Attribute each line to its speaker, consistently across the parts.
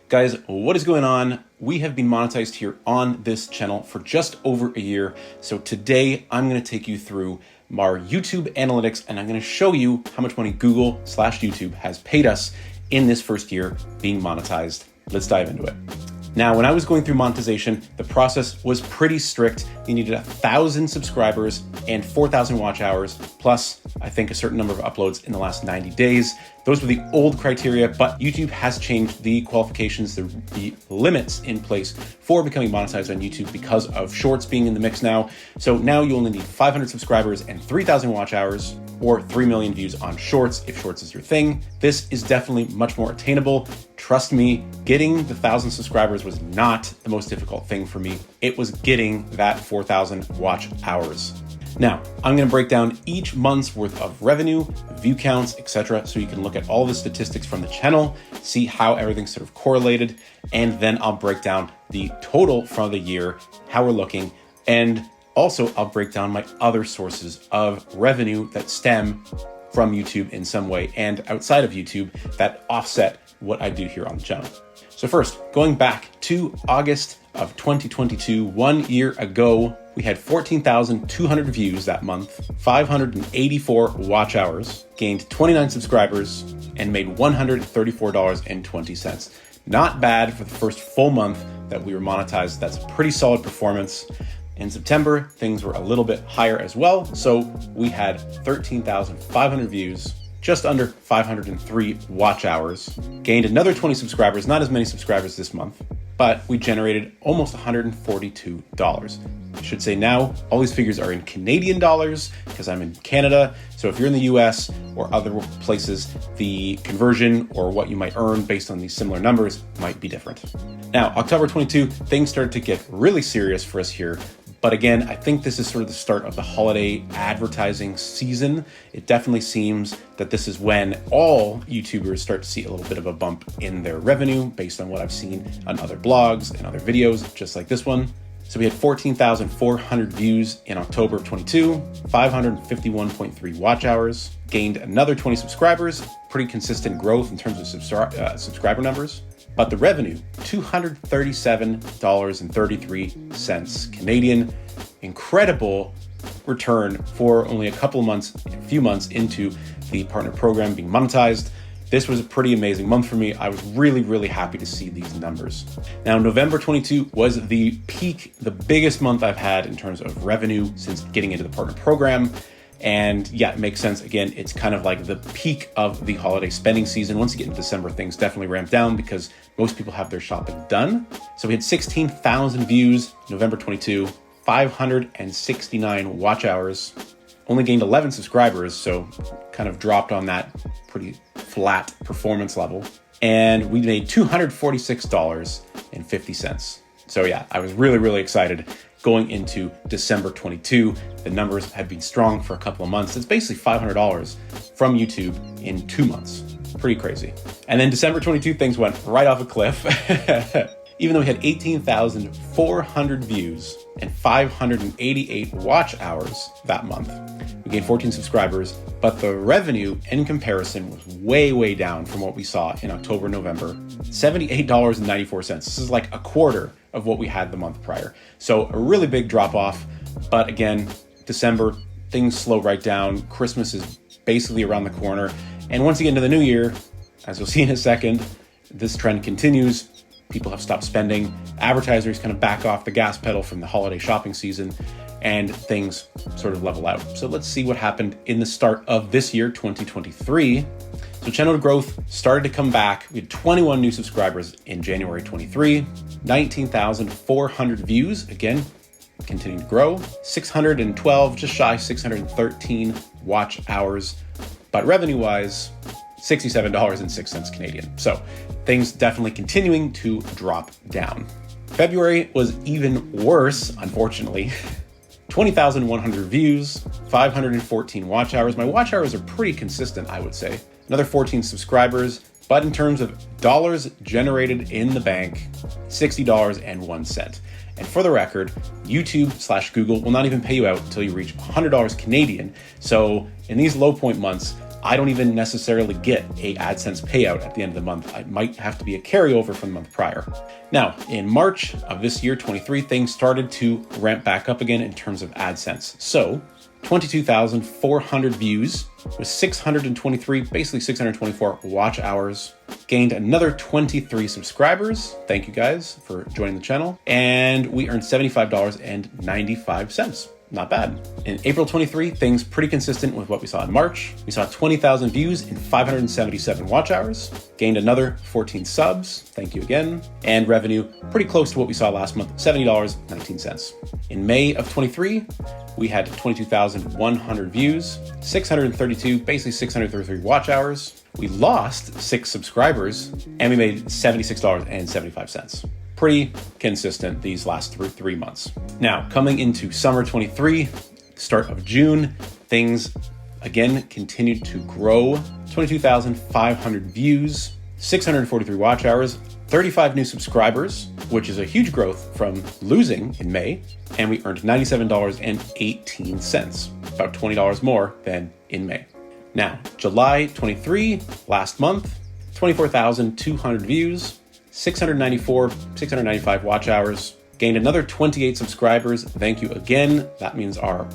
Speaker 1: Guys, what is going on? We have been monetized here on this channel for just over a year. So today I'm going to take you through our YouTube analytics and I'm going to show you how much money Google/YouTube has paid us in this first year being monetized. Let's dive into it. Now, when I was going through monetization, the process was pretty strict. You needed 1,000 subscribers and 4,000 watch hours, plus I think a certain number of uploads in the last 90 days. Those were the old criteria, but YouTube has changed the qualifications, the limits in place for becoming monetized on YouTube because of Shorts being in the mix now. So now you only need 500 subscribers and 3,000 watch hours or 3 million views on Shorts if Shorts is your thing. This is definitely much more attainable. Trust me, getting the 1,000 subscribers was not the most difficult thing for me. It was getting that 4,000 watch hours. Now, I'm going to break down each month's worth of revenue, view counts, etc. So you can look at all the statistics from the channel, see how everything's sort of correlated, and then I'll break down the total for the year, how we're looking, and also I'll break down my other sources of revenue that stem from YouTube in some way and outside of YouTube that offset what I do here on the channel. So first, going back to August of 2022, 1 year ago, we had 14,200 views that month, 584 watch hours, gained 29 subscribers, and made $134.20. Not bad for the first full month that we were monetized. That's a pretty solid performance. In September, things were a little bit higher as well. So we had 13,500 views, just under 503 watch hours, gained another 20 subscribers, not as many subscribers this month, but we generated almost $142. I should say now, all these figures are in Canadian dollars because I'm in Canada. So if you're in the US or other places, the conversion or what you might earn based on these similar numbers might be different. Now, October 22, things started to get really serious for us here. But again, I think this is sort of the start of the holiday advertising season. It definitely seems that this is when all YouTubers start to see a little bit of a bump in their revenue based on what I've seen on other blogs and other videos, just like this one. So we had 14,400 views in October of 22, 551.3 watch hours, gained another 20 subscribers, pretty consistent growth in terms of subscriber numbers. But the revenue, $237.33 Canadian. Incredible return for only a few months into the partner program being monetized. This was a pretty amazing month for me. I was really, really happy to see these numbers. Now, November 22 was the peak, the biggest month I've had in terms of revenue since getting into the partner program. And yeah, it makes sense. Again, it's kind of like the peak of the holiday spending season. Once you get into December, things definitely ramp down because most people have their shopping done. So we had 16,000 views, November 22, 569 watch hours, only gained 11 subscribers. So kind of dropped on that pretty flat performance level. And we made $246.50. So yeah, I was really, really excited going into December 22. The numbers had been strong for a couple of months. It's basically $500 from YouTube in 2 months. Pretty crazy. And then December 22, things went right off a cliff. Even though we had 18,400 views and 588 watch hours that month, we gained 14 subscribers, but the revenue in comparison was way, way down from what we saw in October, November, $78.94. This is like a quarter of what we had the month prior. So a really big drop off. But again, December, things slow right down. Christmas is basically around the corner. And once you get into the new year, as you'll see in a second, this trend continues. People have stopped spending. Advertisers kind of back off the gas pedal from the holiday shopping season and things sort of level out. So let's see what happened in the start of this year, 2023. So channel growth started to come back. We had 21 new subscribers in January 23, 19,400 views, again, continuing to grow, 612, just shy 613 watch hours, but revenue-wise, $67.06 Canadian. So things definitely continuing to drop down. February was even worse, unfortunately. 20,100 views, 514 watch hours. My watch hours are pretty consistent, I would say. Another 14 subscribers, but in terms of dollars generated in the bank, $60.01. And for the record, YouTube/Google will not even pay you out until you reach $100 Canadian. So in these low point months, I don't even necessarily get a AdSense payout at the end of the month. It might have to be a carryover from the month prior. Now, in March of this year, 23, things started to ramp back up again in terms of AdSense. So 22,400 views with 623, basically 624 watch hours, gained another 23 subscribers. Thank you guys for joining the channel. And we earned $75.95. Not bad. In April 23, things pretty consistent with what we saw in March. We saw 20,000 views and 577 watch hours, gained another 14 subs. Thank you again. And revenue pretty close to what we saw last month, $70.19. In May of 23, we had 22,100 views, 632, basically 633 watch hours. We lost 6 subscribers and we made $76.75. Pretty consistent these last three months. Now, coming into summer 23, start of June, things again continued to grow. 22,500 views, 643 watch hours, 35 new subscribers, which is a huge growth from losing in May, and we earned $97.18, about $20 more than in May. Now, July 23, last month, 24,200 views, 695 watch hours, gained another 28 subscribers. Thank you again. That means our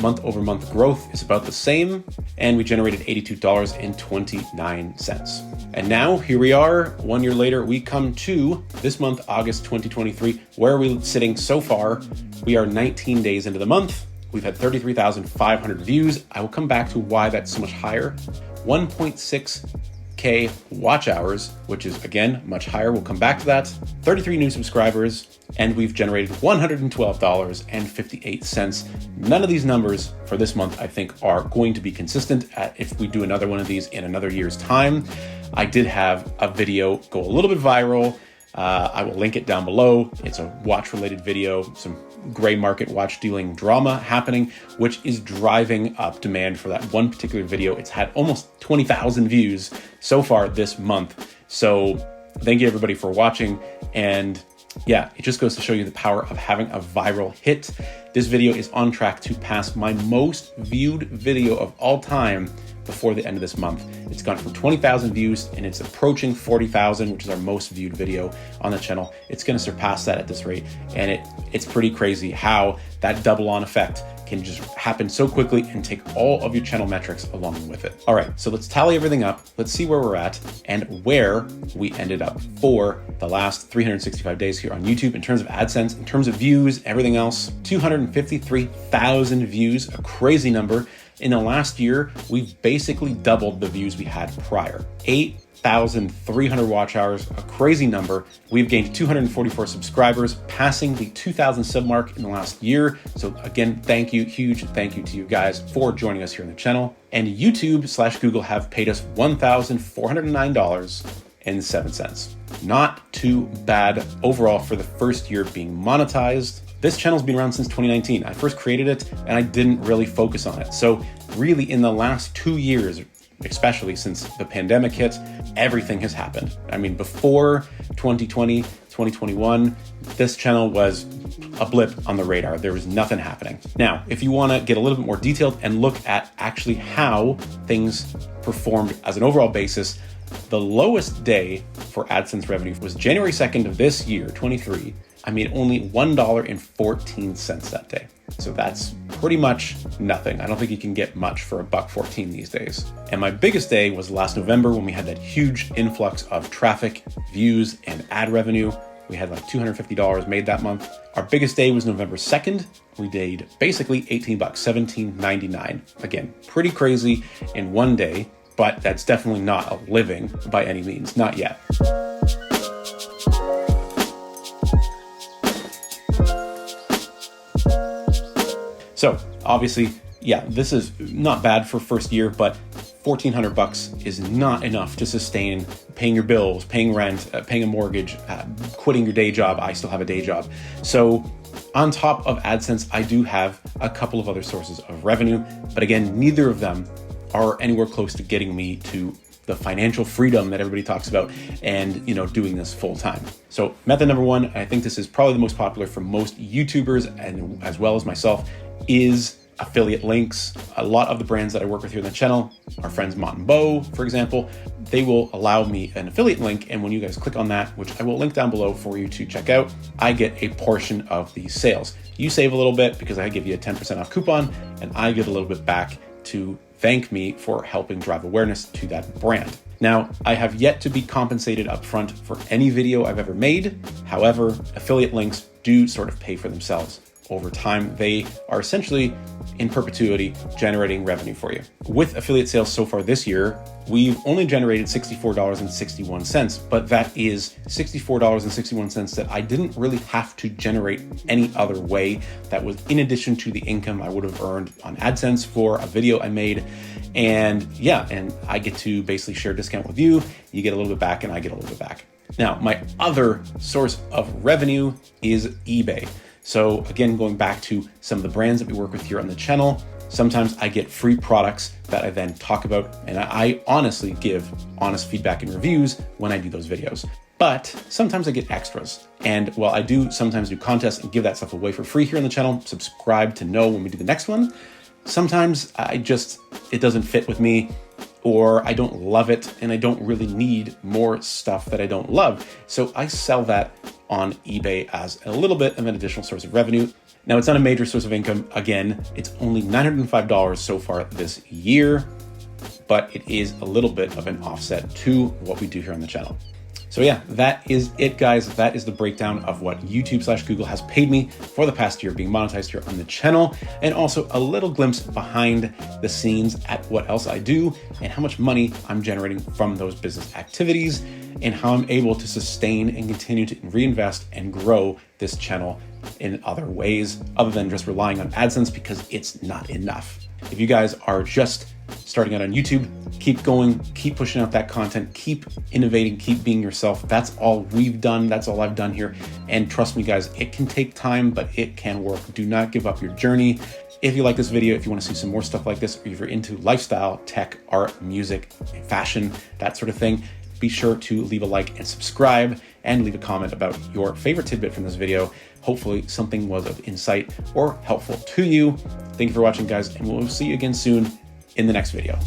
Speaker 1: month-over-month growth is about the same, and we generated $82.29. And now here we are, 1 year later, we come to this month, August 2023. Where are we sitting so far? We are 19 days into the month. We've had 33,500 views. I will come back to why that's so much higher. 1.6K watch hours, which is again much higher. We'll come back to that. 33 new subscribers, and we've generated $112.58. None of these numbers for this month, I think, are going to be consistent if we do another one of these in another year's time. I did have a video go a little bit viral. I will link it down below. It's a watch-related video, some gray market watch dealing drama happening, which is driving up demand for that one particular video. It's had almost 20,000 views so far this month. So thank you everybody for watching. And yeah, it just goes to show you the power of having a viral hit. This video is on track to pass my most viewed video of all time before the end of this month. It's gone from 20,000 views and it's approaching 40,000, which is our most viewed video on the channel. It's going to surpass that at this rate. And it's pretty crazy how that double on effect can just happen so quickly and take all of your channel metrics along with it. All right, so let's tally everything up. Let's see where we're at and where we ended up for the last 365 days here on YouTube in terms of AdSense, in terms of views, everything else. 253,000 views, a crazy number. In the last year, we've basically doubled the views we had prior. 8,300 watch hours, a crazy number. We've gained 244 subscribers, passing the 2,000 sub mark in the last year. So again, thank you, huge thank you to you guys for joining us here on the channel. And YouTube/Google have paid us $1,409.07. Not too bad overall for the first year being monetized. This channel's been around since 2019. I first created it and I didn't really focus on it. So really in the last 2 years, especially since the pandemic hit, everything has happened. I mean, before 2020, 2021, this channel was a blip on the radar. There was nothing happening. Now, if you wanna get a little bit more detailed and look at actually how things performed as an overall basis, the lowest day for AdSense revenue was January 2nd of this year, 23. I made only $1.14 that day. So that's pretty much nothing. I don't think you can get much for $1.14 these days. And my biggest day was last November when we had that huge influx of traffic, views, and ad revenue. We had like $250 made that month. Our biggest day was November 2nd. We made basically $18, $17.99. Again, pretty crazy in one day, but that's definitely not a living by any means, not yet. So obviously, yeah, this is not bad for first year, but $1,400 is not enough to sustain paying your bills, paying rent, paying a mortgage, quitting your day job. I still have a day job. So on top of AdSense, I do have a couple of other sources of revenue, but again, neither of them are anywhere close to getting me to the financial freedom that everybody talks about and, doing this full time. So method number one, I think this is probably the most popular for most YouTubers and as well as myself, is affiliate links. A lot of the brands that I work with here on the channel, our friends Mott and Bow, for example, they will allow me an affiliate link. And when you guys click on that, which I will link down below for you to check out, I get a portion of these sales. You save a little bit because I give you a 10% off coupon, and I get a little bit back to thank me for helping drive awareness to that brand. Now, I have yet to be compensated upfront for any video I've ever made. However, affiliate links do sort of pay for themselves. Over time, they are essentially in perpetuity generating revenue for you. With affiliate sales so far this year, we've only generated $64.61, but that is $64.61 that I didn't really have to generate any other way. That was in addition to the income I would have earned on AdSense for a video I made. And yeah, and I get to basically share a discount with you. You get a little bit back and I get a little bit back. Now, my other source of revenue is eBay. So again, going back to some of the brands that we work with here on the channel, sometimes I get free products that I then talk about, and I honestly give honest feedback and reviews when I do those videos. But sometimes I get extras. And while I do sometimes do contests and give that stuff away for free here on the channel, subscribe to know when we do the next one, sometimes it doesn't fit with me, or I don't love it and I don't really need more stuff that I don't love. So I sell that on eBay as a little bit of an additional source of revenue. Now, it's not a major source of income. Again, it's only $905 so far this year, but it is a little bit of an offset to what we do here on the channel. So yeah, that is it, guys. That is the breakdown of what YouTube/Google has paid me for the past year being monetized here on the channel, and also a little glimpse behind the scenes at what else I do and how much money I'm generating from those business activities, and how I'm able to sustain and continue to reinvest and grow this channel in other ways other than just relying on AdSense, because it's not enough. If you guys are just starting out on YouTube, keep going, keep pushing out that content, keep innovating, keep being yourself. That's all we've done. That's all I've done here. And trust me, guys, it can take time, but it can work. Do not give up your journey. If you like this video, if you want to see some more stuff like this, or if you're into lifestyle, tech, art, music, fashion, that sort of thing, be sure to leave a like and subscribe, and leave a comment about your favorite tidbit from this video. Hopefully something was of insight or helpful to you. Thank you for watching, guys, and we'll see you again soon in the next video.